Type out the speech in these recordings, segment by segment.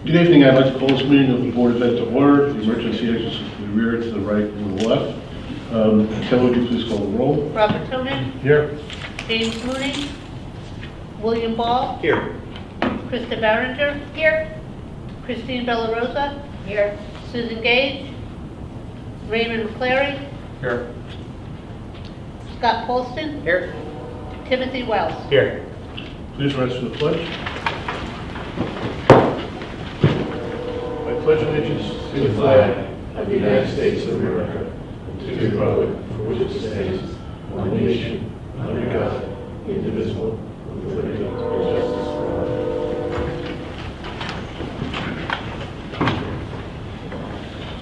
Good evening. I'd like to call this meeting of the Board of Ed to order. The emergency exits to the rear, to the right, and the left. Kelly, would you please call the roll? Robert Tonin. Here. James Mooney. William Ball. Here. Krista Barringer. Here. Christine Bellarosa. Here. Susan Gage. Raymond McClary. Here. Scott Polston. Here. Timothy Wells. Here. Please rise to the pledge. I pledge allegiance to the flag of the United States of America, and to the republic for which it stands, one nation, under God, indivisible, with liberty and justice for all.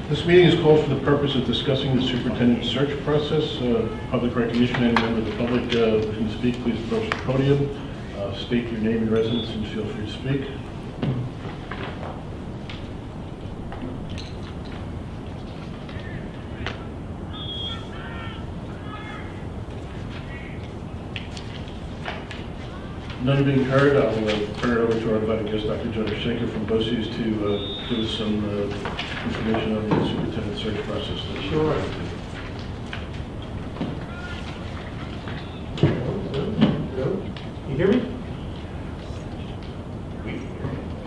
This meeting is called for the purpose of discussing the superintendent search process. Public recognition. Any member of the public who can speak, please approach the podium. State your name and residence, and feel free to speak. None being heard, I'll turn it over to our invited guest, Dr. Jonah Schenker from BOCES, to give us some information on the superintendent search process. Sure. You hear me?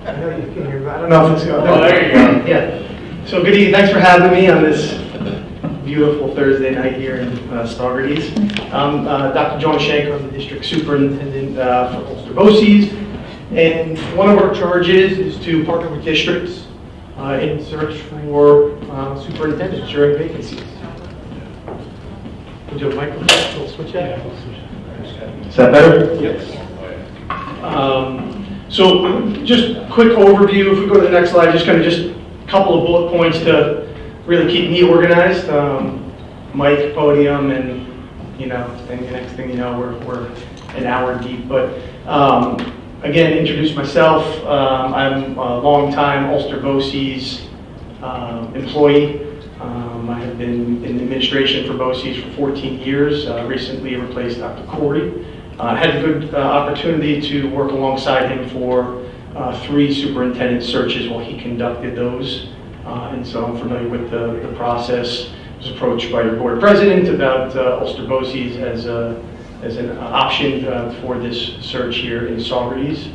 I know you can hear me. I don't know if it's going. Oh, there you go. Yeah. So good evening. Thanks for having me on this beautiful Thursday night here in Saugerties. I'm Dr. Jonah Schenker. I'm the district superintendent for Ulster BOCES. And one of our charges is to partner with districts in search for superintendents during vacancies. Would you have a microphone? We'll switch that. Is that better? Yes. So just quick overview. If we go to the next slide, just a couple of bullet points to really keep me organized. Mic, podium, and the next thing you know, we're an hour deep. But again, introduce myself. I'm a longtime Ulster BOCES employee. I have been in administration for BOCES for 14 years. Recently replaced Dr. Corey. Had a good opportunity to work alongside him for 3 superintendent searches while he conducted those. And so I'm familiar with the process. I was approached by your board president about Ulster BOCES as an option for this search here in Saugerties.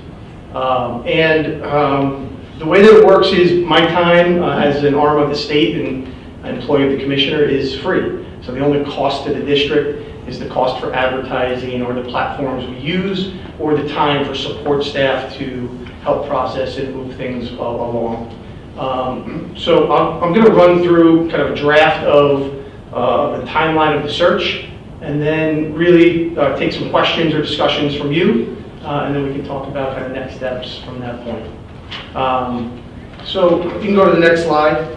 The way that it works is my time as an arm of the state and an employee of the commissioner is free. So the only cost to the district is the cost for advertising or the platforms we use or the time for support staff to help process and move things along. So I'm going to run through kind of a draft of the timeline of the search and then really take some questions or discussions from you and then we can talk about kind of next steps from that point. So you can go to the next slide.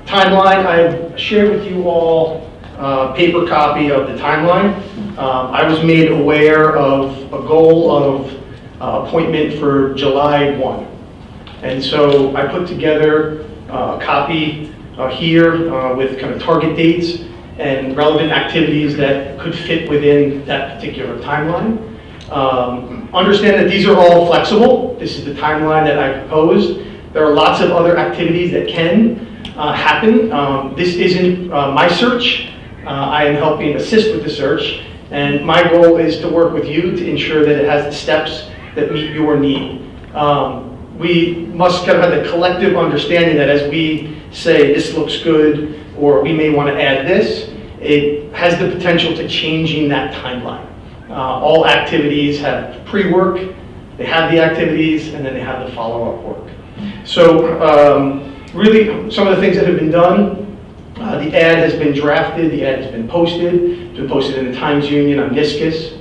Timeline, I shared with you all a paper copy of the timeline. I was made aware of a goal of appointment for July 1. And so I put together a copy here with kind of target dates and relevant activities that could fit within that particular timeline. Understand that these are all flexible. This is the timeline that I proposed. There are lots of other activities that can happen. This isn't my search. I am helping assist with the search, and my goal is to work with you to ensure that it has the steps that meet your need. We must kind of have the collective understanding that as we say this looks good, or we may want to add this, it has the potential to changing that timeline. All activities have pre-work, they have the activities, and then they have the follow-up work. So really, some of the things that have been done, the ad has been drafted, the ad has been posted. It's been posted in the Times Union on Niscus.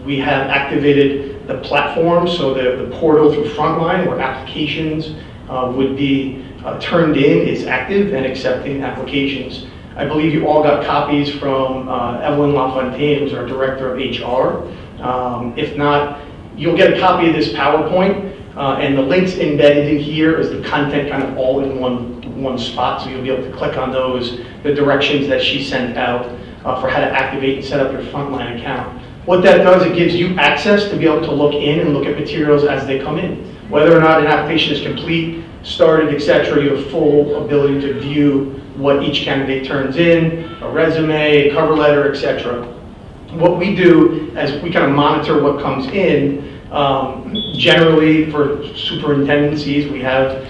We have activated the platform, so the portal through Frontline where applications would be turned in is active and accepting applications. I believe you all got copies from Evelyn LaFontaine, who's our Director of HR. If not, you'll get a copy of this PowerPoint, and the links embedded in here is the content kind of all in one spot, so you'll be able to click on those, the directions that she sent out for how to activate and set up your Frontline account. What that does, it gives you access to be able to look in and look at materials as they come in. Whether or not an application is complete, started, etc., you have full ability to view what each candidate turns in, a resume, a cover letter, etc. What we do as we kind of monitor what comes in, generally for superintendencies, we have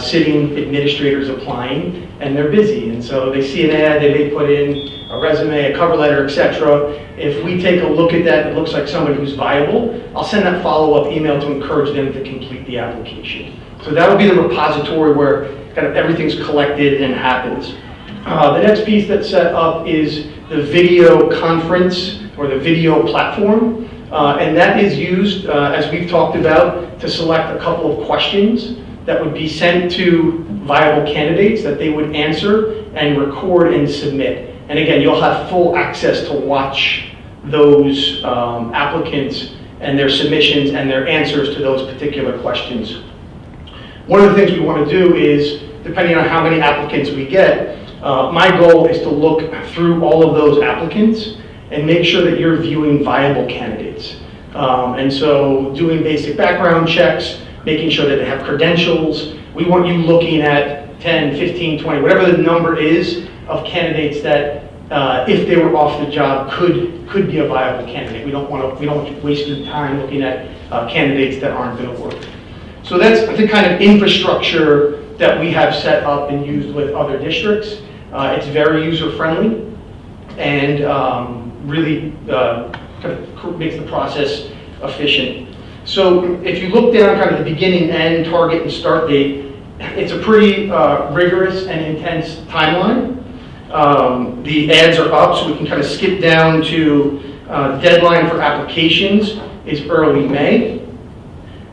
sitting administrators applying, and they're busy. And so they see an ad, they may put in a resume, a cover letter, etc. If we take a look at that, it looks like somebody who's viable, I'll send that follow-up email to encourage them to complete the application. So that'll be the repository where kind of everything's collected and happens. The next piece that's set up is the video conference or the video platform. And that is used, as we've talked about, to select a couple of questions that would be sent to viable candidates that they would answer and record and submit. And again, you'll have full access to watch those applicants and their submissions and their answers to those particular questions. One of the things we want to do is, depending on how many applicants we get, my goal is to look through all of those applicants and make sure that you're viewing viable candidates. And so doing basic background checks, making sure that they have credentials. We want you looking at 10, 15, 20, whatever the number is of candidates that if they were off the job could be a viable candidate. We don't want you wasting time looking at candidates that aren't going to work. So that's the kind of infrastructure that we have set up and used with other districts. It's very user-friendly and really kind of makes the process efficient. So if you look down kind of the beginning, end, target, and start date, it's a pretty rigorous and intense timeline. The ads are up, so we can kind of skip down to the deadline for applications is early May.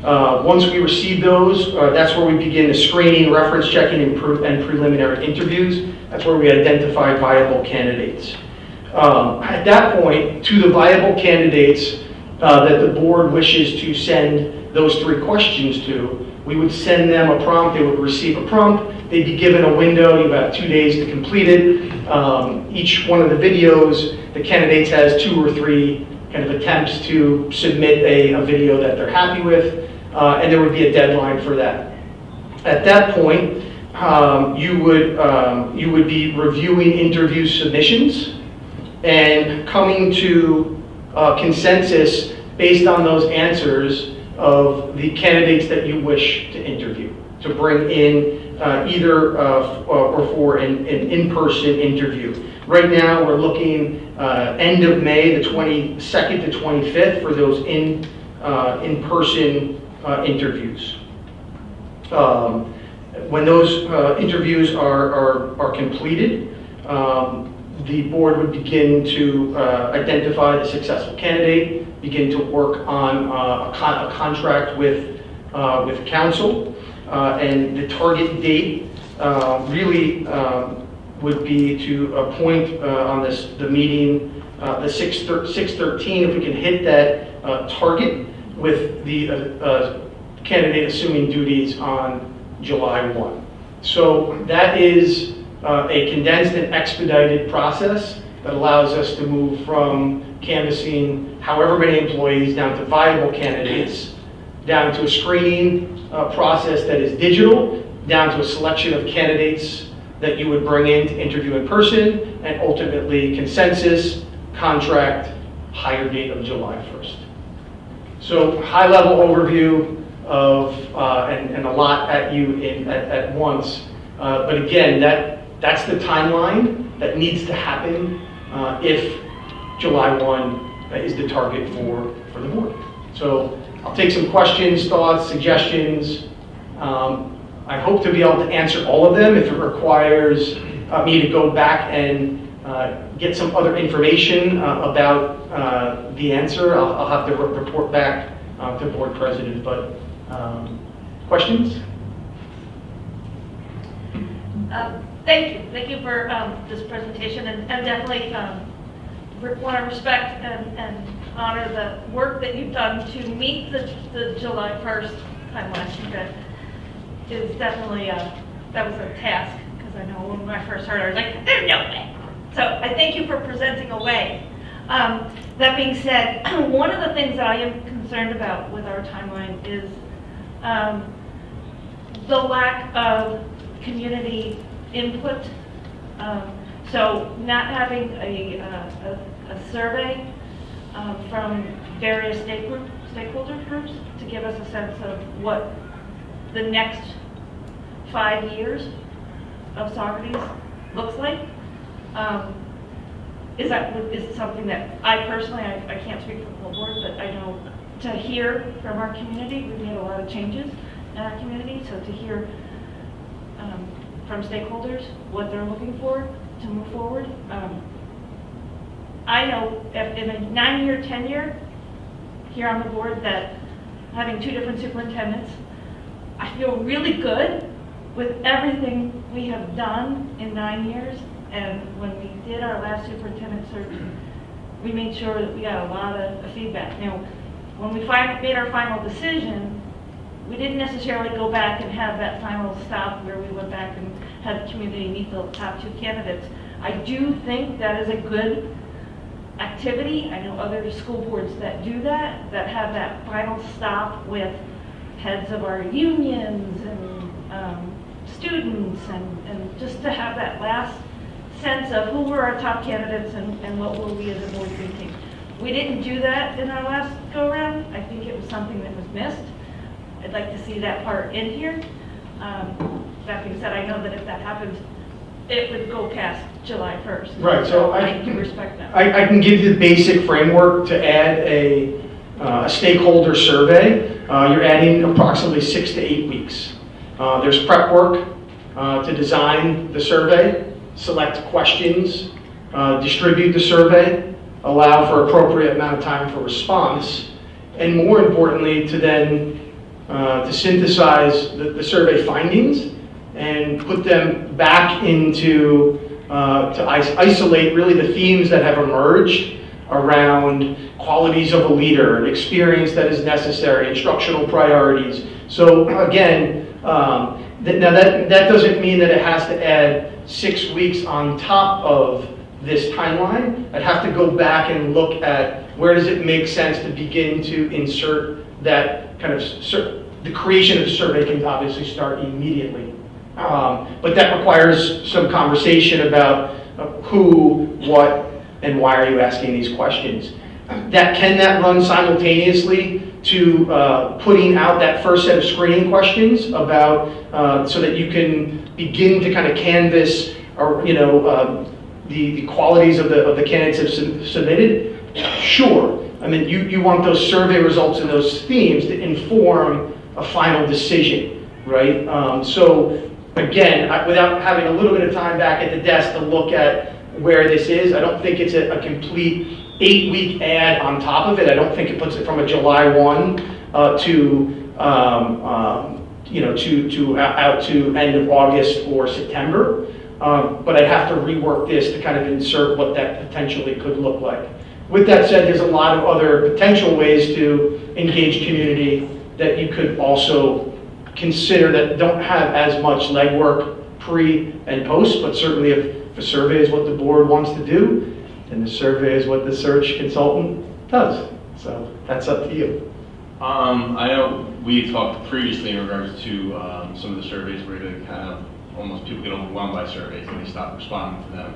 Once we receive those, that's where we begin the screening, reference checking, and preliminary interviews. That's where we identify viable candidates. At that point, to the viable candidates that the board wishes to send those 3 questions to, we would send them a prompt. They would receive a prompt. They'd be given a window. You have 2 days to complete it. Each one of the videos, the candidates has 2 or 3 kind of attempts to submit a video that they're happy with, and there would be a deadline for that. At that point, you would be reviewing interview submissions and coming to consensus based on those answers of the candidates that you wish to interview, to bring in either or for an in-person interview. Right now, we're looking end of May, the 22nd to 25th, for those in-person interviews. When those interviews are completed, the board would begin to identify the successful candidate, begin to work on a contract with council, and the target date really would be to appoint on the meeting, the 6/13, if we can hit that target with the candidate assuming duties on July 1. So that is a condensed and expedited process that allows us to move from canvassing however many employees down to viable candidates, down to a screening process that is digital, down to a selection of candidates that you would bring in to interview in person, and ultimately consensus, contract, hire date of July 1st. So high-level overview of, and a lot at you at once. But again, that's the timeline that needs to happen if July 1 is the target for the board. So I'll take some questions, thoughts, suggestions. I hope to be able to answer all of them. If it requires me to go back and get some other information about the answer, I'll have to report back to board president. But questions? Thank you for this presentation, and definitely want to respect and honor the work that you've done to meet the July 1st timeline. That is definitely that was a task, because I know when I first heard it, I was like, there's no way. So I thank you for presenting a way. That being said, one of the things that I am concerned about with our timeline is the lack of community input. So not having a survey from various stakeholder groups to give us a sense of what the next 5 years of Saugerties looks like. Is something that I personally, I can't speak for the whole board, but I know to hear from our community, we've made a lot of changes in our community, so to hear from stakeholders what they're looking for to move forward. I know if in a 9-year tenure here on the board that having 2 different superintendents, I feel really good with everything we have done in 9 years. And when we did our last superintendent search, we made sure that we got a lot of feedback. Now, when we made our final decision, we didn't necessarily go back and have that final stop where we went back and had the community meet the top 2 candidates. I do think that is a good activity. I know other school boards that do that have that final stop with heads of our unions and students, and just to have that last sense of who were our top candidates and what were we as a board thinking. We didn't do that in our last go-around. I think it was something that was missed. I'd like to see that part in here. That being said, I know that if that happens, it would go past July 1st. Right, so I can respect that. I can give you the basic framework to add a stakeholder survey. You're adding approximately 6 to 8 weeks. There's prep work to design the survey, select questions, distribute the survey, allow for appropriate amount of time for response, and more importantly, to then to synthesize the survey findings and put them back into, to isolate really the themes that have emerged around qualities of a leader, experience that is necessary, instructional priorities. So again, now that doesn't mean that it has to add 6 weeks on top of this timeline. I'd have to go back and look at where does it make sense to begin to insert that kind of, the creation of the survey can obviously start immediately. But that requires some conversation about who, what, and why are you asking these questions. Can that run simultaneously to putting out that first set of screening questions about, so that you can begin to kind of canvas, or the qualities of the candidates have submitted? Sure. I mean, you want those survey results and those themes to inform a final decision, right? So again, without having a little bit of time back at the desk to look at where this is, I don't think it's a complete 8-week ad on top of it. I don't think it puts it from a July 1 to out to end of August or September. But I'd have to rework this to kind of insert what that potentially could look like. With that said, there's a lot of other potential ways to engage community that you could also consider that don't have as much legwork pre and post, but certainly if a survey is what the board wants to do, then the survey is what the search consultant does. So that's up to you. I know we talked previously in regards to some of the surveys where they kind of almost people get overwhelmed by surveys and they stop responding to them.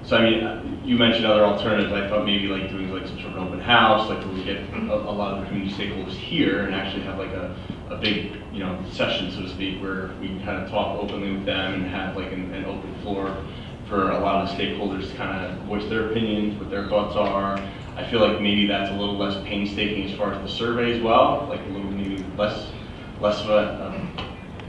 So I mean, you mentioned other alternatives. I thought maybe like doing like some sort of open house, like where we get a lot of the community stakeholders here and actually have like a big session, so to speak, where we can kind of talk openly with them and have like an open floor for a lot of the stakeholders to kind of voice their opinions, what their thoughts are. I feel like maybe that's a little less painstaking as far as the survey as well, like a little maybe less of a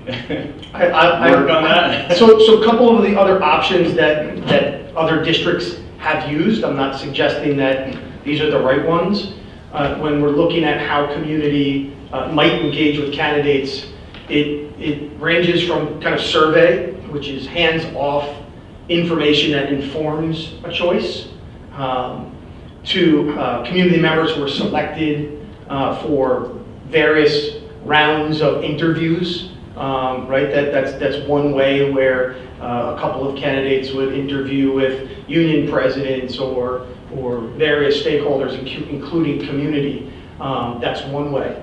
work on that. So a couple of the other options that other districts have used, I'm not suggesting that these are the right ones. When we're looking at how community might engage with candidates, it ranges from kind of survey, which is hands-off information that informs a choice, to community members who are selected for various rounds of interviews right? That's one way where a couple of candidates would interview with union presidents or various stakeholders, including community. That's one way.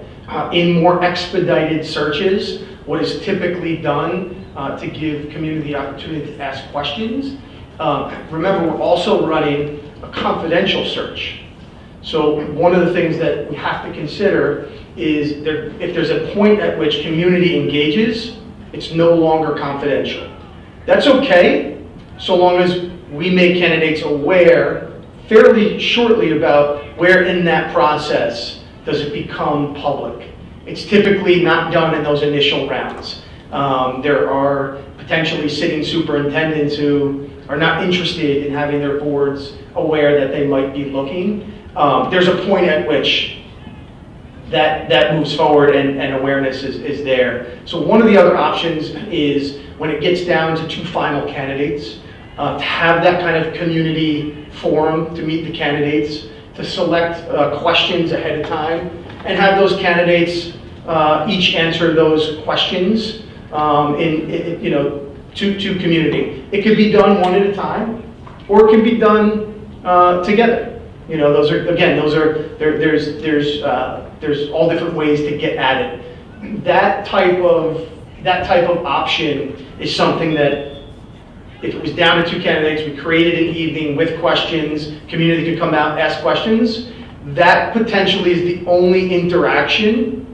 In more expedited searches, what is typically done to give community the opportunity to ask questions. Remember, we're also running a confidential search. So one of the things that we have to consider is if there's a point at which community engages, it's no longer confidential. That's okay, so long as we make candidates aware fairly shortly about where in that process does it become public. It's typically not done in those initial rounds. There are potentially sitting superintendents who are not interested in having their boards aware that they might be looking. There's a point at which that moves forward and awareness is there. So one of the other options is when it gets down to 2 final candidates, to have that kind of community forum to meet the candidates, to select questions ahead of time, and have those candidates each answer those questions to community. It could be done one at a time, or it can be done together. There's all different ways to get at it. That type of option is something that, if it was down to 2 candidates, we created an evening with questions, community could come out, ask questions. That potentially is the only interaction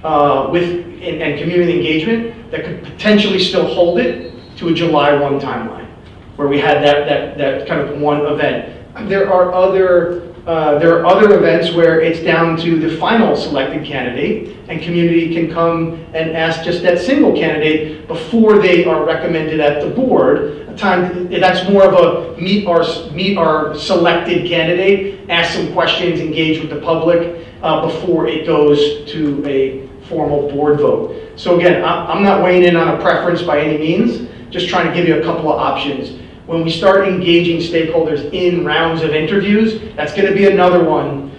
and community engagement that could potentially still hold it to a July 1 timeline, where we had that kind of one event. There are other events where it's down to the final selected candidate, and community can come and ask just that single candidate before they are recommended at the board. That's more of a meet our selected candidate, ask some questions, engage with the public before it goes to a formal board vote. So again, I'm not weighing in on a preference by any means, just trying to give you a couple of options. When we start engaging stakeholders in rounds of interviews, that's going to be another one.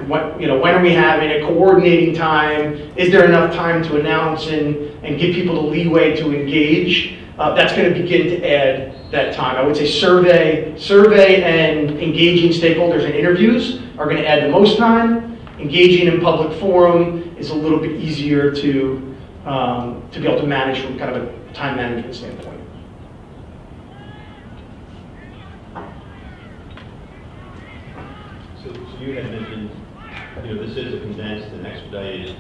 When are we having a coordinating time? Is there enough time to announce and give people the leeway to engage? That's going to begin to add that time. I would say survey and engaging stakeholders in interviews are going to add the most time. Engaging in public forum is a little bit easier to be able to manage from kind of a time management standpoint. So you had mentioned, this is a condensed and expedited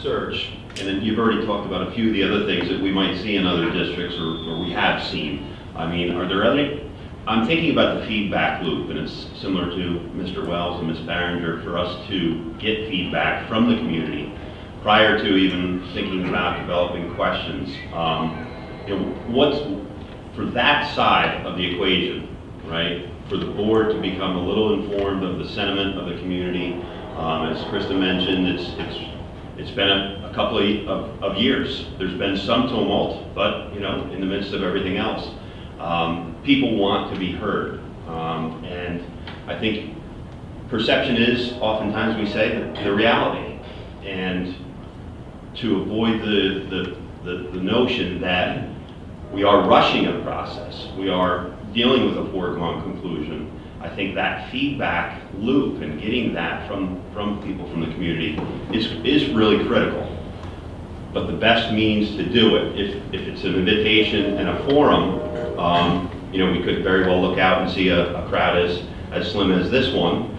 search, and then you've already talked about a few of the other things that we might see in other districts or we have seen. I mean, are there any? I'm thinking about the feedback loop, and it's similar to Mr. Wells and Ms. Barringer, for us to get feedback from the community prior to even thinking about developing questions. What's for that side of the equation, right? For the board to become a little informed of the sentiment of the community. As Krista mentioned, it's been a couple of years. There's been some tumult, but in the midst of everything else, people want to be heard. And I think perception is, oftentimes we say, the reality. And to avoid the notion that we are rushing a process, we are dealing with a foregone conclusion, I think that feedback loop and getting that from people from the community is really critical. But the best means to do it, if it's an invitation and a forum, we could very well look out and see a crowd as slim as this one,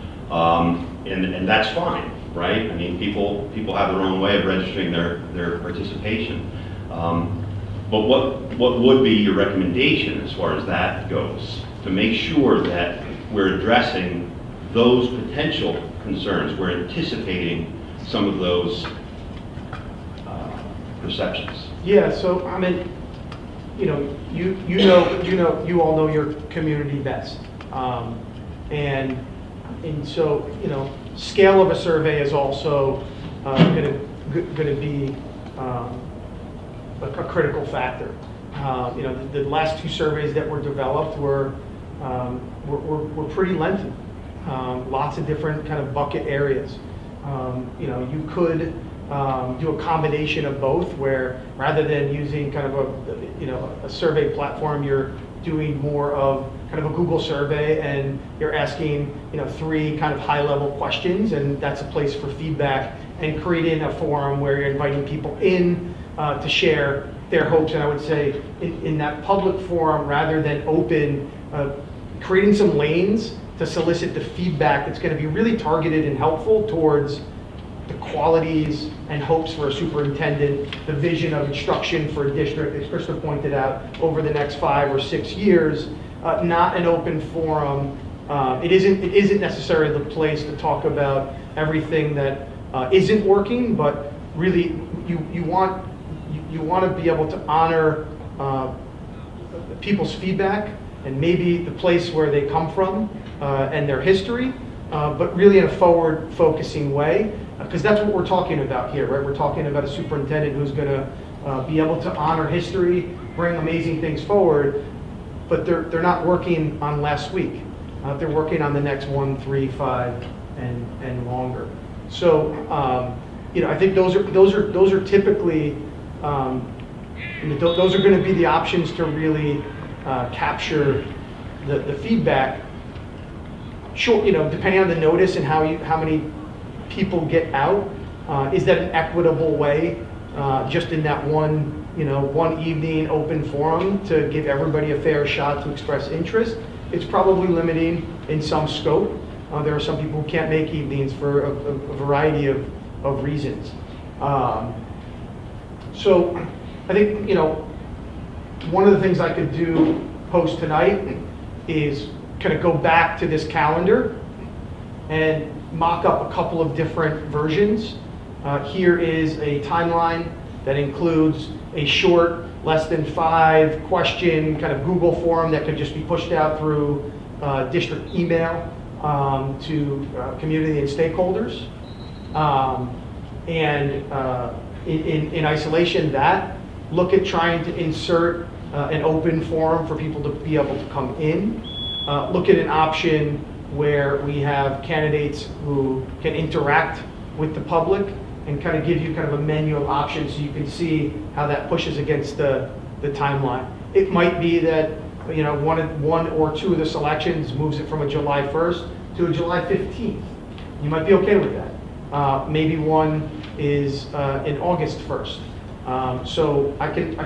and that's fine, right? I mean, people have their own way of registering their participation. But what would be your recommendation as far as that goes, to make sure that we're addressing those potential concerns, we're anticipating some of those perceptions? Yeah, so I mean, you all know your community best, and so scale of a survey is also going to be a critical factor. The last 2 surveys that were developed were pretty lengthy. Lots of different kind of bucket areas. You could do a combination of both, where rather than using kind of a survey platform, you're doing more of kind of a Google survey, and you're asking 3 kind of high-level questions, and that's a place for feedback, and creating a forum where you're inviting people in to share their hopes. And I would say in that public forum, rather than open, creating some lanes to solicit the feedback that's going to be really targeted and helpful towards the qualities and hopes for a superintendent, the vision of instruction for a district, as Krista pointed out, over the next 5 or 6 years. Not an open forum. It isn't necessarily the place to talk about everything that isn't working, but really you want to be able to honor people's feedback and maybe the place where they come from and their history, but really in a forward-focusing way, because that's what we're talking about here, right? We're talking about a superintendent who's going to be able to honor history, bring amazing things forward, but they're not working on last week. They're working on the next 1, 3, 5, and longer. So I think those are typically those are going to be the options to really capture the feedback. Sure, depending on the notice and how many people get out, is that an equitable way, just in that one evening open forum, to give everybody a fair shot to express interest? It's probably limiting in some scope. There are some people who can't make evenings for a variety of reasons. So I think, one of the things I could do post tonight is kind of go back to this calendar and mock up a couple of different versions. Here is a timeline that includes a short, less than 5 question kind of Google form that could just be pushed out through district email to community and stakeholders. In isolation, look at trying to insert an open forum for people to be able to come in. Look at an option where we have candidates who can interact with the public and kind of give you kind of a menu of options so you can see how that pushes against the timeline. It might be that one or 2 of the selections moves it from a July 1st to a July 15th. You might be okay with that. Maybe one is in August 1st. So I can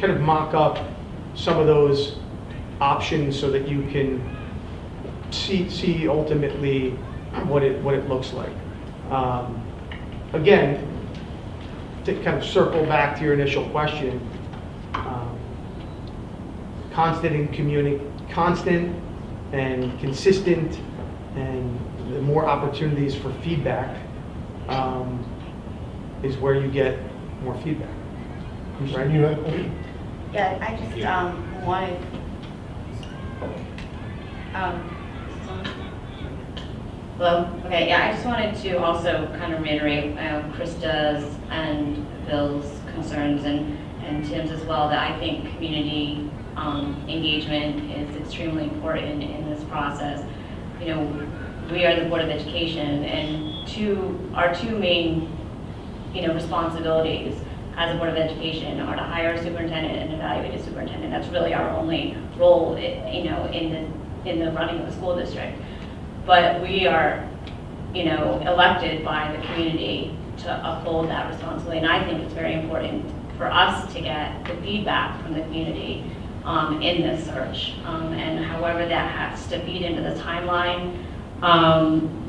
kind of mock up some of those options so that you can see ultimately what it looks like. Again, to kind of circle back to your initial question, constant and consistent, and the more opportunities for feedback is where you get more feedback. Right? You have a question? Yeah, I just wanted. Hello? Okay, yeah, I just wanted to also kind of reiterate Krista's and Bill's concerns and Tim's as well, that I think community engagement is extremely important in this process. We are the Board of Education, and our two main responsibilities as a Board of Education are to hire a superintendent and evaluate a superintendent. That's really our only role, in the running of the school district. But we are, elected by the community to uphold that responsibility. And I think it's very important for us to get the feedback from the community in this search. And however that has to feed into the timeline,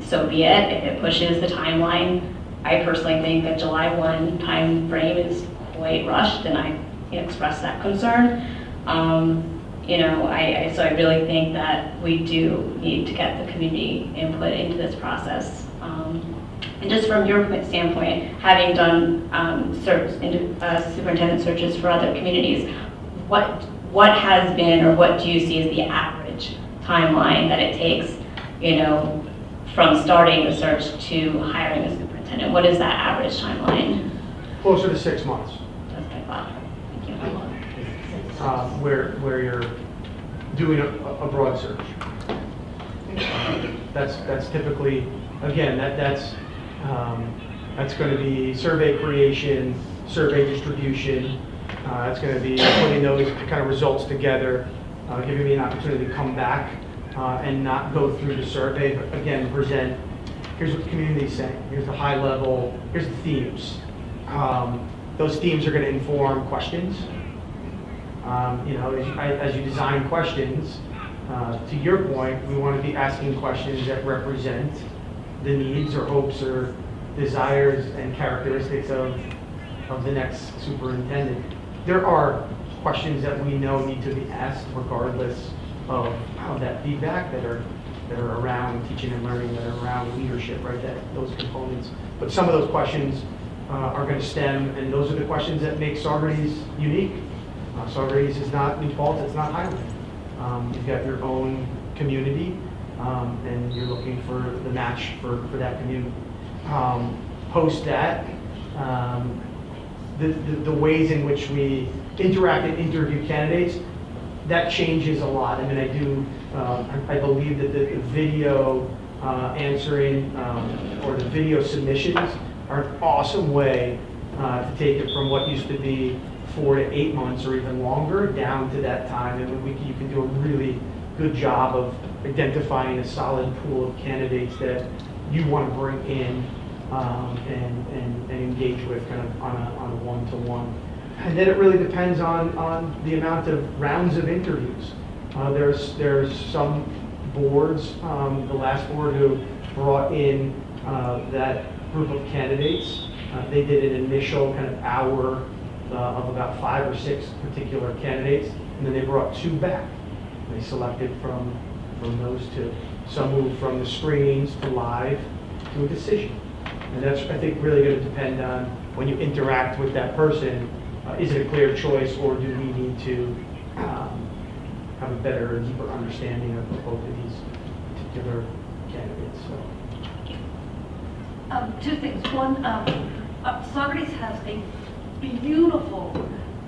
so be it. If it pushes the timeline, I personally think that July 1 time frame is quite rushed, and I express that concern. So I really think that we do need to get the community input into this process. And just from your standpoint, having done superintendent searches for other communities, what has been, or what do you see as the average timeline that it takes, from starting the search to hiring a superintendent? What is that average timeline? Closer to 6 months. That's what I thought. Thank you. Where you're doing a broad search. That's typically, again, that's That's going to be survey creation, survey distribution. It's going to be putting those kind of results together, giving me an opportunity to come back and not go through the survey, but again, present, here's what the community is saying, here's the high level, here's the themes. Those themes are going to inform questions. As you design questions, to your point, we want to be asking questions that represent the needs or hopes or desires and characteristics of the next superintendent. There are questions that we know need to be asked regardless of that feedback that are around teaching and learning, that are around leadership, right? Those components. But some of those questions are going to stem, and those are the questions that make Saugerties unique. Saugerties is not New Paltz, it's not Highland. You've got your own community, and you're looking for the match for that community. Post that, the ways in which we interact and interview candidates, that changes a lot. I mean, I believe that the video answering or the video submissions are an awesome way to take it from what used to be 4 to 8 months or even longer down to that time. And you can do a really good job of identifying a solid pool of candidates that you want to bring in and engage with kind of on a one-to-one. And then it really depends on the amount of rounds of interviews. There's some boards, the last board who brought in that group of candidates, they did an initial kind of hour of about 5 or 6 particular candidates, and then they brought 2 back. They selected from those 2. Some moved from the screenings to live to a decision. And that's, I think, really going to depend on when you interact with that person, is it a clear choice, or do we need to have a better, deeper understanding of both of these particular candidates? So. 2 things. One, Saugerties has a beautiful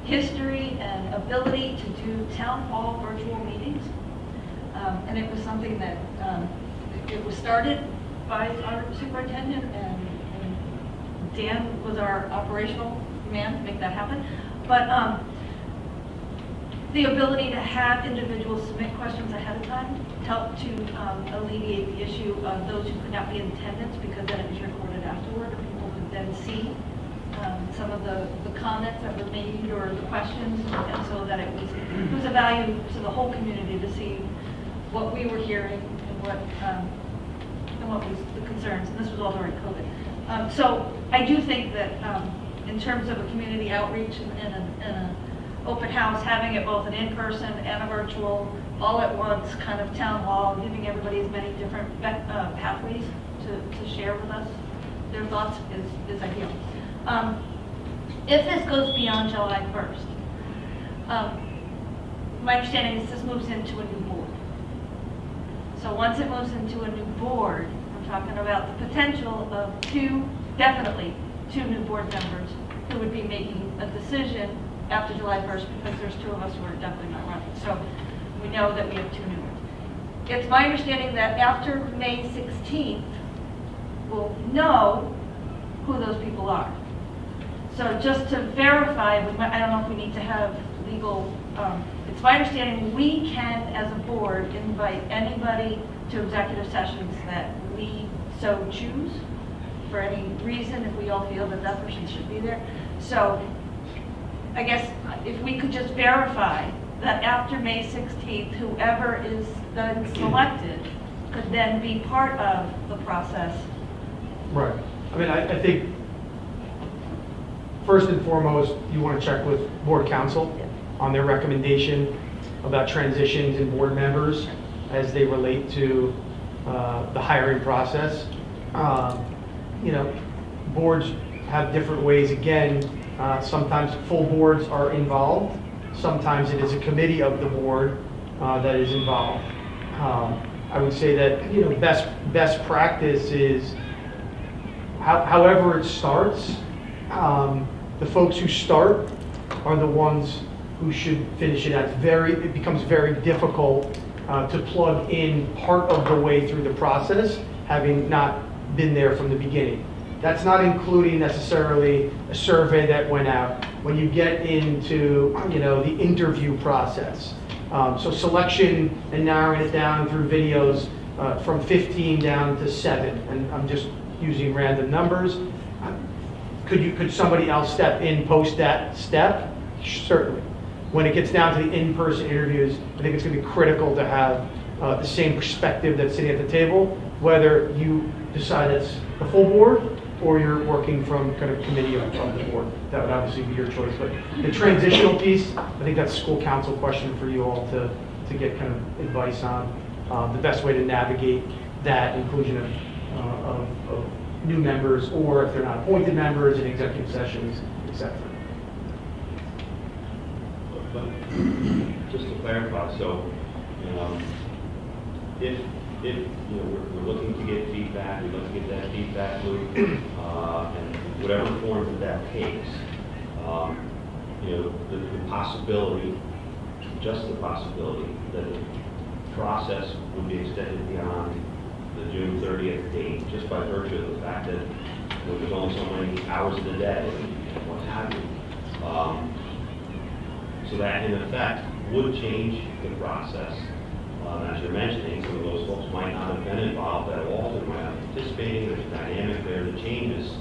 history and ability to do town hall virtual meetings. And it was something that it was started by our superintendent, and Dan was our operational man to make that happen. But the ability to have individuals submit questions ahead of time helped to alleviate the issue of those who could not be in attendance, because then it was recorded afterward, and people could then see some of the comments that were made or the questions, and so that it was a value to the whole community to see what we were hearing and what was the concerns. And this was all during COVID. So I do think that in terms of a community outreach and an open house, having it both an in-person and a virtual, all at once kind of town hall, giving everybody as many different pathways to share with us their thoughts is ideal. If this goes beyond July 1st, my understanding is this moves into a new board. So once it moves into a new board, I'm talking about the potential of definitely two new board members who would be making a decision after July 1st, because there's 2 of us who are definitely not running. So we know that we have 2 new ones. It's my understanding that after May 16th, we'll know who those people are. So just to verify, I don't know if we need to have legal, it's my understanding we can, as a board, invite anybody to executive sessions that we so choose for any reason, if we all feel that that person should be there. So I guess if we could just verify that after May 16th, whoever is then selected could then be part of the process. Right. I mean, I think first and foremost, you want to check with board counsel on their recommendation about transitions in board members as they relate to the hiring process. You know, boards have different ways. Again, sometimes full boards are involved. Sometimes it is a committee of the board that is involved. I would say that, you know, best practice is however it starts. The folks who start are the ones who should finish it. It becomes very difficult to plug in part of the way through the process, having not been there from the beginning. That's not including necessarily a survey that went out. When you get into, the interview process. So selection and narrowing it down through videos from 15 down to 7, and I'm just using random numbers. Could somebody else step in post that step? Certainly. When it gets down to the in-person interviews, I think it's going to be critical to have the same perspective that's sitting at the table, whether you decide it's the full board or you're working from kind of committee of the board. That would obviously be your choice. But the transitional piece, I think that's a school council question for you all to get kind of advice on the best way to navigate that inclusion of new members, or if they're not appointed members in executive sessions, etc. But just to clarify, so if we're looking to get feedback, we're looking to get that feedback loop, and whatever form that takes, the possibility, just the possibility that the process would be extended beyond the June 30th date, just by virtue of the fact that there's only so many hours of the day and what have you. So that in effect would change the process. As you're mentioning, some of those folks might not have been involved at all, they might not be participating, there's a dynamic there that changes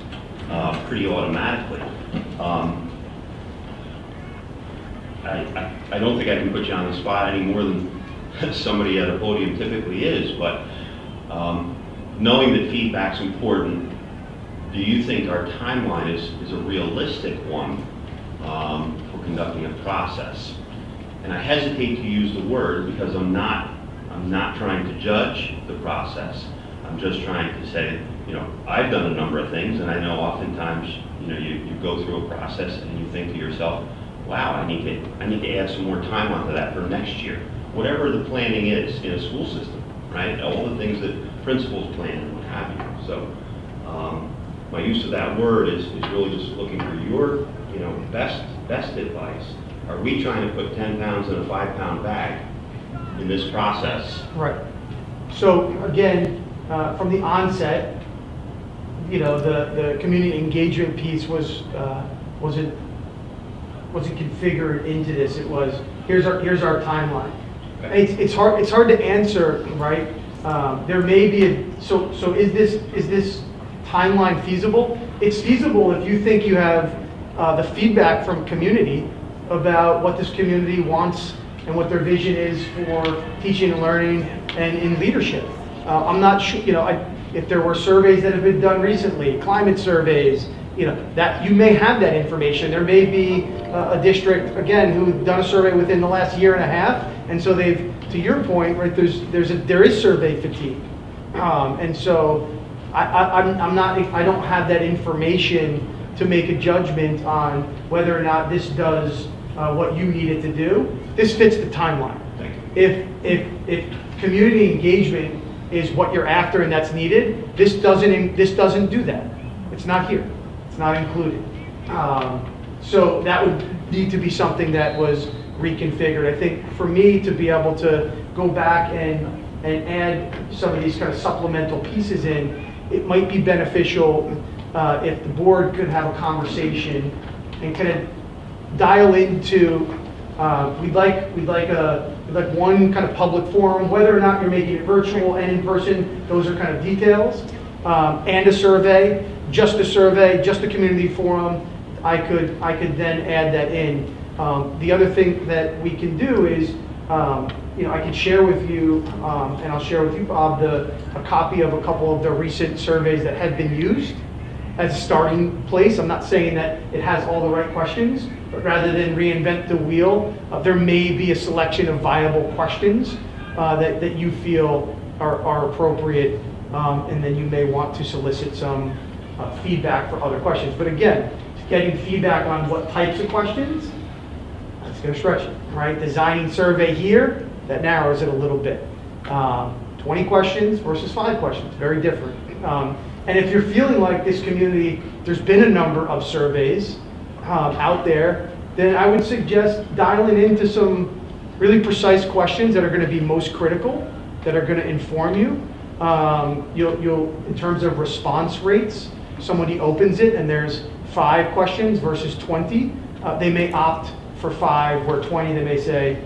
pretty automatically. I don't think I can put you on the spot any more than somebody at a podium typically is, but knowing that feedback's important, do you think our timeline is a realistic one for conducting a process? And I hesitate to use the word because I'm not trying to judge the process. I'm just trying to say, I've done a number of things, and I know oftentimes, you go through a process and you think to yourself, wow, I need to add some more time onto that for next year. Whatever the planning is in a school system, right? All the things that principals plan and what have you. So my use of that word is really just looking for your, best advice. Are we trying to put 10 pounds in a 5-pound bag in this process? Right. So again, from the onset, the community engagement piece wasn't configured into this. It was here's our timeline. Okay. It's hard to answer, right? There may be so is this timeline feasible? It's feasible if you think you have the feedback from community about what this community wants and what their vision is for teaching and learning and in leadership. I'm not sure, if there were surveys that have been done recently, climate surveys, that you may have that information. There may be a district, again, who've done a survey within the last year and a half, and so they've, to your point, right, there is survey fatigue. And so I don't have that information to make a judgment on whether or not this does what you need it to do. This fits the timeline. Thank you. If community engagement is what you're after and that's needed, this doesn't do that. It's not here. It's not included. So that would need to be something that was reconfigured. I think for me to be able to go back and add some of these kind of supplemental pieces in, it might be beneficial if the board could have a conversation and kind of dial into, we'd like one kind of public forum, whether or not you're making it virtual and in person, those are kind of details, and a survey, just a community forum. I could then add that in. The other thing that we can do is, I can share with you, and I'll share with you, Bob, a copy of a couple of the recent surveys that have been used as a starting place. I'm not saying that it has all the right questions, but rather than reinvent the wheel, there may be a selection of viable questions that you feel are appropriate, and then you may want to solicit some feedback for other questions. But again, getting feedback on what types of questions, that's going to stretch it, right? Designing survey here, that narrows it a little bit. 20 questions versus 5 questions, very different. And if you're feeling like this community, there's been a number of surveys out there, then I would suggest dialing into some really precise questions that are going to be most critical, that are going to inform you. You'll in terms of response rates, somebody opens it and there's 5 questions versus 20, they may opt for 5, where 20 they may say,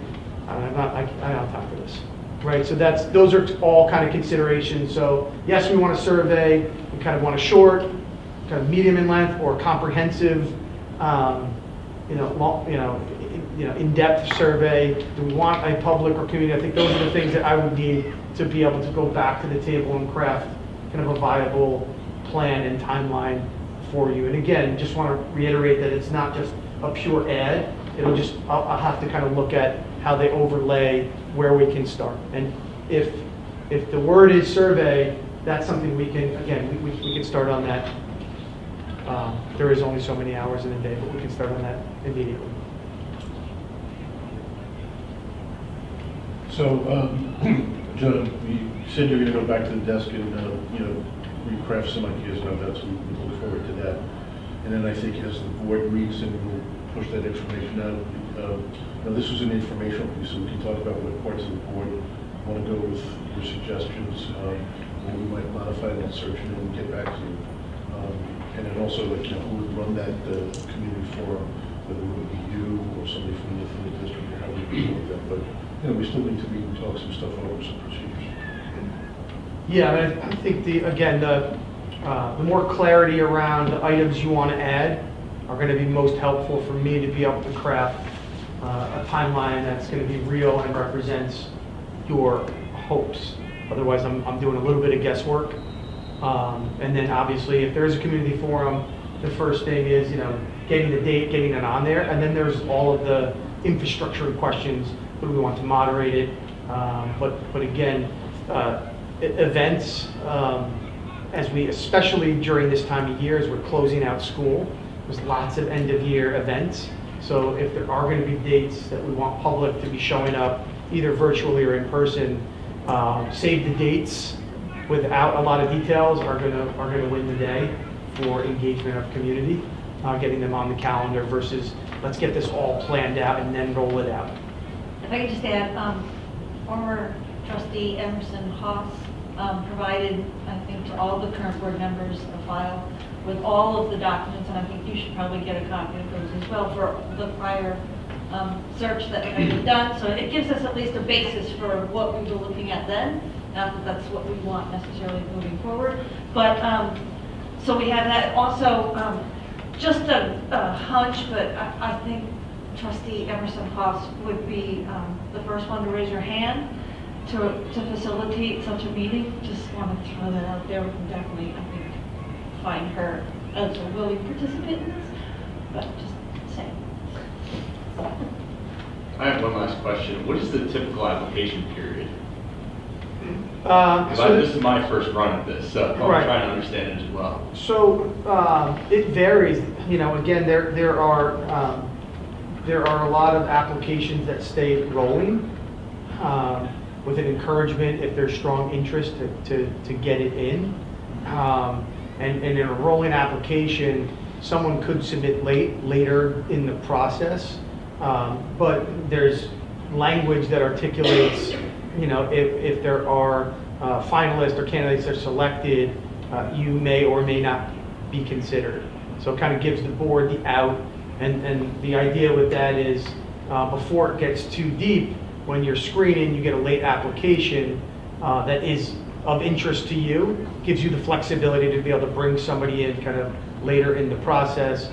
I don't have time for this, right? So those are all kind of considerations. So yes, we want a survey. We kind of want a short, kind of medium in length, or comprehensive, in-depth survey. Do we want a public or community? I think those are the things that I would need to be able to go back to the table and craft kind of a viable plan and timeline for you. And again, just want to reiterate that it's not just a pure ad. I'll have to kind of look at how they overlay where we can start. And if the word is survey, that's something we can, again, we can start on that. There is only so many hours in a day, but we can start on that immediately. So, John, you said you're going to go back to the desk and, recraft some ideas, and that's, we look forward to that. And then I think as the board meets and we'll push that information out, this was an informational piece, so we can talk about what parts of the board want to go with your suggestions, and we might modify that search and then get back to you. And then also, who would run that community forum, whether it would be you or somebody from the district, or how we deal with that. But we still need to meet and talk some stuff over, some procedures. Yeah, I think the more clarity around the items you want to add are going to be most helpful for me to be able to craft a timeline that's going to be real and represents your hopes. Otherwise, I'm doing a little bit of guesswork. And then obviously, if there is a community forum, the first thing is, getting the date, getting it on there. And then there's all of the infrastructure questions. Who do we want to moderate it? But again, events, especially during this time of year, as we're closing out school, there's lots of end of year events. So if there are going to be dates that we want public to be showing up, either virtually or in person, save the dates without a lot of details are going to win the day for engagement of community, getting them on the calendar versus let's get this all planned out and then roll it out. If I could just add, former trustee Emerson Haas provided, I think, to all the current board members a file with all of the documents, and I think you should probably get a copy of those as well for the prior search that had been done. So it gives us at least a basis for what we were looking at then. Not that that's what we want necessarily moving forward, but so we have that. Also, just a hunch, but I think Trustee Emerson Haas would be the first one to raise your hand to facilitate such a meeting. Just want to throw that out there. We can definitely, I think, find her as a willing participant in this, but just saying. I have one last question. What is the typical application period? This is my first run at this, so I'm trying to understand it as well. So it varies. Again, there are a lot of applications that stay rolling with an encouragement if there's strong interest to get it in. And in a rolling application, someone could submit later in the process, but there's language that articulates, if there are finalists or candidates that are selected, you may or may not be considered. So it kind of gives the board the out, and the idea with that is before it gets too deep, when you're screening, you get a late application that is of interest to you, gives you the flexibility to be able to bring somebody in kind of later in the process,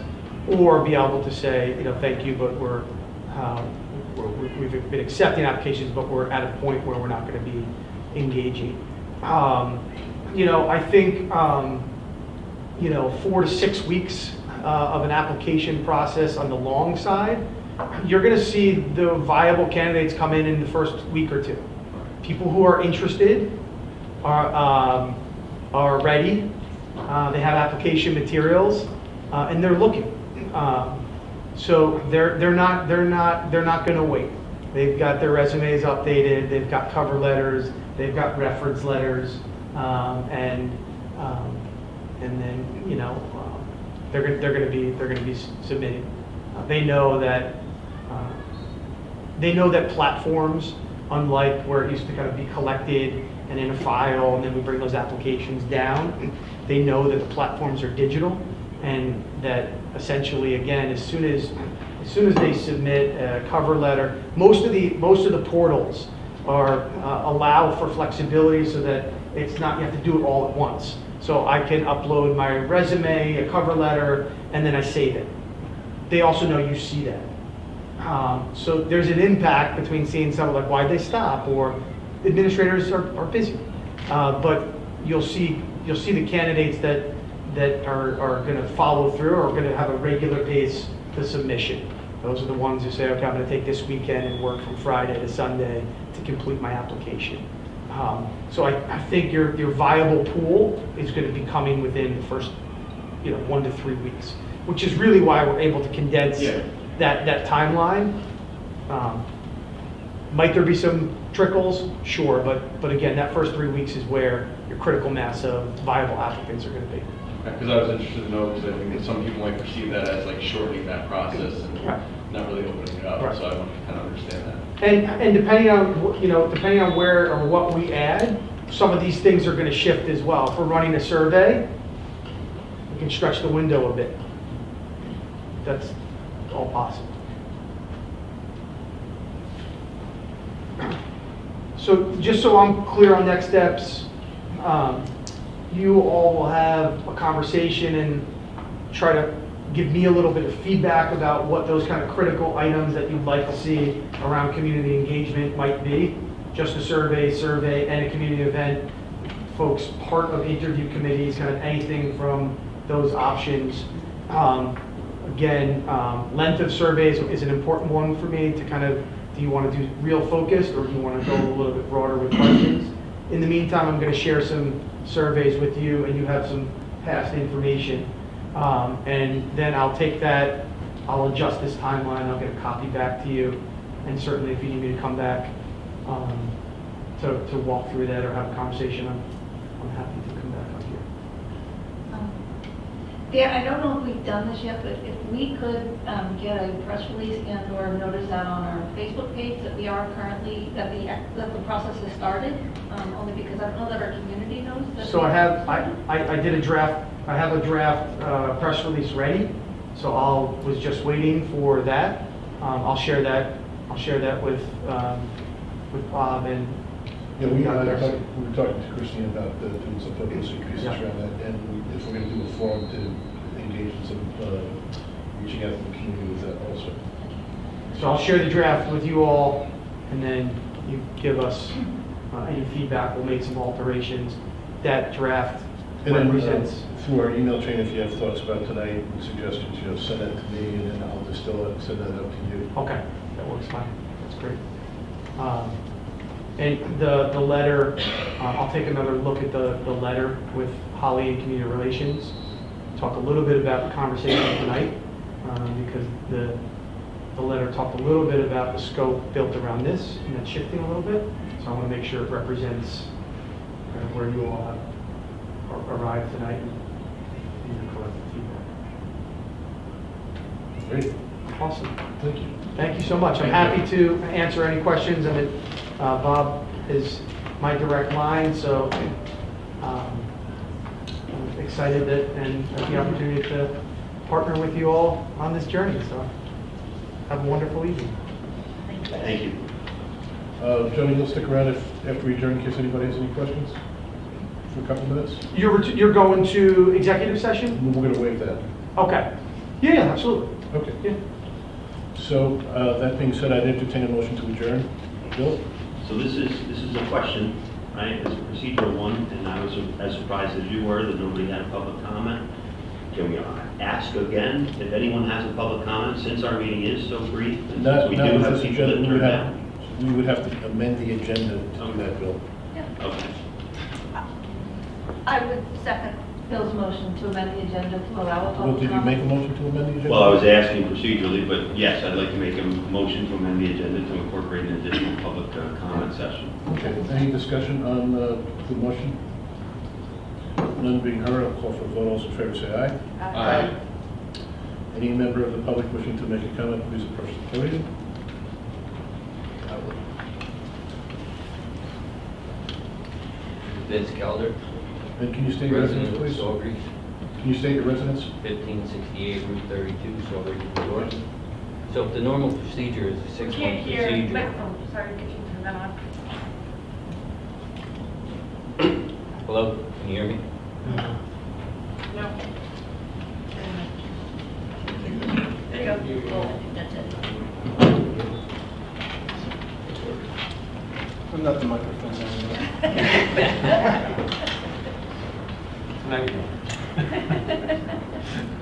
or be able to say, thank you, but we've been accepting applications, but we're at a point where we're not going to be engaging. I think 4 to 6 weeks of an application process on the long side, you're going to see the viable candidates come in the first week or two. People who are interested are ready. They have application materials, and they're looking. So they're not going to wait. They've got their resumes updated. They've got cover letters. They've got reference letters, and then they're going to be submitting. They know that platforms unlike where it used to kind of be collected and in a file, and then we bring those applications down. They know that the platforms are digital, and that essentially, again, as soon as they submit a cover letter, most of the portals are allow for flexibility so that it's not, you have to do it all at once. So I can upload my resume, a cover letter, and then I save it. They also know you see that. So there's an impact between seeing someone like, why'd they stop? Or administrators are busy. But you'll see the candidates that are going to follow through, or are going to have a regular pace to submission. Those are the ones who say, okay, I'm going to take this weekend and work from Friday to Sunday to complete my application. So I think your viable pool is going to be coming within the first 1 to 3 weeks, which is really why we're able to condense that timeline. Might there be some trickles? Sure, but again, that first 3 weeks is where your critical mass of viable applicants are going to be. Because I was interested to know, because I think that some people might perceive that as like shortening that process and not really opening it up. Right. So I want to kind of understand that. And depending on where or what we add, some of these things are going to shift as well. If we're running a survey, we can stretch the window a bit. That's all possible. So just so I'm clear on next steps, you all will have a conversation and try to give me a little bit of feedback about what those kind of critical items that you'd like to see around community engagement might be. Just a survey, and a community event. Folks, part of interview committees, kind of anything from those options. Again, length of surveys is an important one for me to kind of, do you want to do real focused, or do you want to go a little bit broader with questions? In the meantime, I'm going to share some surveys with you, and you have some past information. And then I'll take that, I'll adjust this timeline, I'll get a copy back to you, and certainly if you need me to come back to walk through that or have a conversation, I'm happy to come back up here. Yeah, I don't know if we've done this yet, but if we could get a press release and or notice that on our Facebook page that we are currently, that the process has started, only because I don't know that our community knows that. So I have a draft press release ready, so was just waiting for that. I'll share that with Bob and. Yeah, we were talking to Christine about doing some publicity pieces around that, and if we're going to do a forum to engage in some reaching out to the community with that also. So I'll share the draft with you all, and then you give us any feedback. We'll make some alterations. That draft represents. Through our email chain, if you have thoughts about tonight and suggestions, send that to me, and then I'll distill it and send that out to you. Okay, that works fine. That's great. And the letter, I'll take another look at the letter with Holly and Community Relations. Talk a little bit about the conversation tonight, because the letter talked a little bit about the scope built around this, and that's shifting a little bit. So I want to make sure it represents kind of where you all have arrived tonight and your collective feedback. Great. Awesome. Thank you. Thank you so much. I'm happy to answer any questions. Bob is my direct line, so I'm excited and have the opportunity to partner with you all on this journey. So have a wonderful evening. Thank you. Johnny, you'll stick around after we adjourn in case anybody has any questions for a couple minutes? You're going to executive session? We're going to waive that. Okay. Yeah, absolutely. Okay. Yeah. So that being said, I'd entertain a motion to adjourn. Bill? So this is a question, right? It's a procedural one, and I was as surprised as you were that nobody had a public comment. Can we ask again if anyone has a public comment, since our meeting is so brief? And since we do have people that turn down? We would have to amend the agenda to do that, Bill. Okay. I would second Bill's motion to amend the agenda to allow a Well, public did you make a comment. motion to amend the agenda? Well, I was asking procedurally, but yes, I'd like to make a motion to amend the agenda to incorporate an additional public comment session. Okay, any discussion on the motion? None being heard, I'll call for a vote. All those in favor say aye. Aye. Any member of the public wishing to make a comment, please approach the podium. Vince Kelder, And can you state your residence, resident of please? Saugerties, Can you state your residence? 1568 Route 32, Saugerties, New York. So if the normal procedure is a Can't 6-month hear. procedure, Microphone, sorry, could you turn that on? hello, can you hear me? No. There you go. That's it. I'm not the microphone anymore.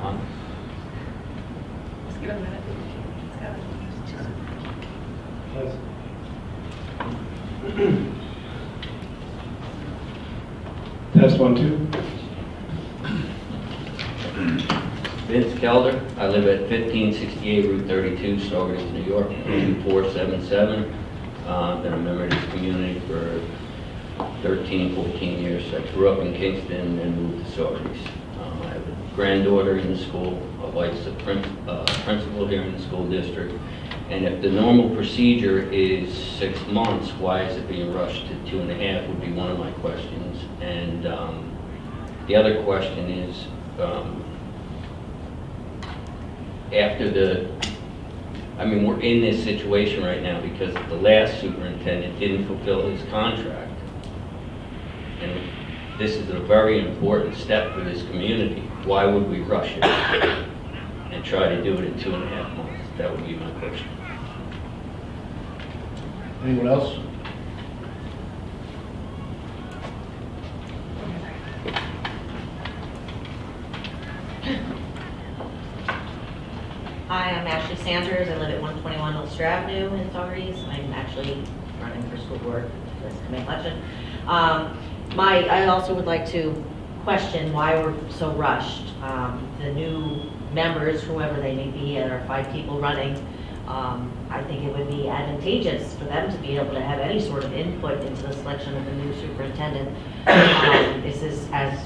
On. Just give it a minute. Test 1, 2. Vince Kelder, I live at 1568 Route 32, Saugerties, New York, 2477. Been a member of this community for 13, 14 years. I grew up in Kingston and moved to Saugerties. I have a granddaughter in the school. My wife's a principal here in the school district. And if the normal procedure is 6 months, why is it being rushed to 2.5 would be one of my questions. And the other question is, we're in this situation right now because the last superintendent didn't fulfill his contract. And this is a very important step for this community. Why would we rush it and try to do it in 2.5 months? That would be my question. Anyone else? Hi, I'm Ashley Sanders. I live at 121 Ulster Avenue in Saugerties. I'm actually running for school board for this coming election. I also would like to question why we're so rushed. The new members, whoever they may be, there are 5 people running. I think it would be advantageous for them to be able to have any sort of input into the selection of the new superintendent. This is, as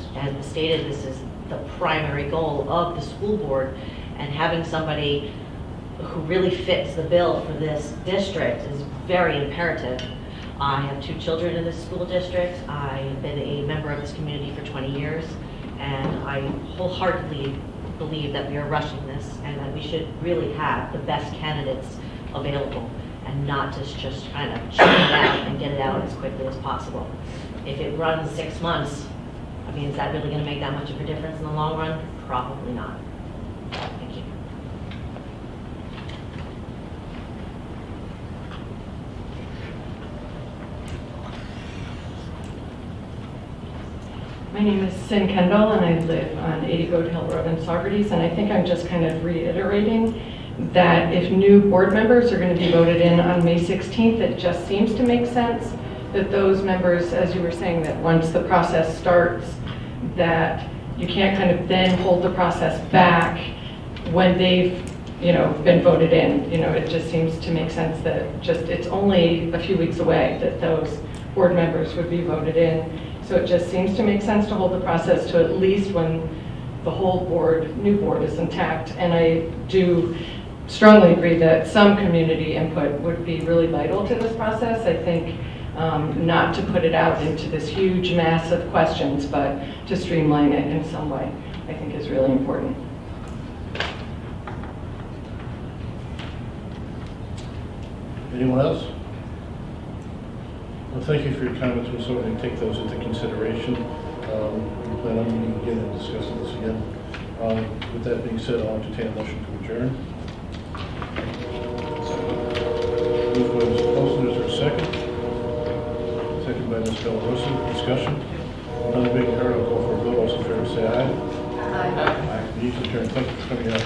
stated, this is the primary goal of the school board, and having somebody who really fits the bill for this district is very imperative. I have 2 children in this school district. I've been a member of this community for 20 years, and I wholeheartedly believe that we are rushing this and that we should really have the best candidates available and not just kind of churn it out and get it out as quickly as possible. If it runs 6 months, is that really going to make that much of a difference in the long run? Probably not. Thank you. My name is Sin Kendall, and I live on 80 Goat Hill Road in Saugerties, and I think I'm just kind of reiterating that if new board members are going to be voted in on May 16th, it just seems to make sense that those members, as you were saying, that once the process starts, that you can't kind of then hold the process back when they've, been voted in. It just seems to make sense that it's only a few weeks away that those board members would be voted in. So it just seems to make sense to hold the process to at least when the whole new board is intact. And I do strongly agree that some community input would be really vital to this process. I think not to put it out into this huge mass of questions, but to streamline it in some way, I think is really important. Anyone else? Well, thank you for your comments. We'll certainly take those into consideration. We plan on meeting again and discussing this again. With that being said, I'll entertain a motion to adjourn. Moved by Mr. Poston, is there a second? Second by Ms. Delarosa. Discussion? None being heard, I'll call for a vote. All those in favor say aye. Aye. Meeting is adjourned. Thank you for coming out.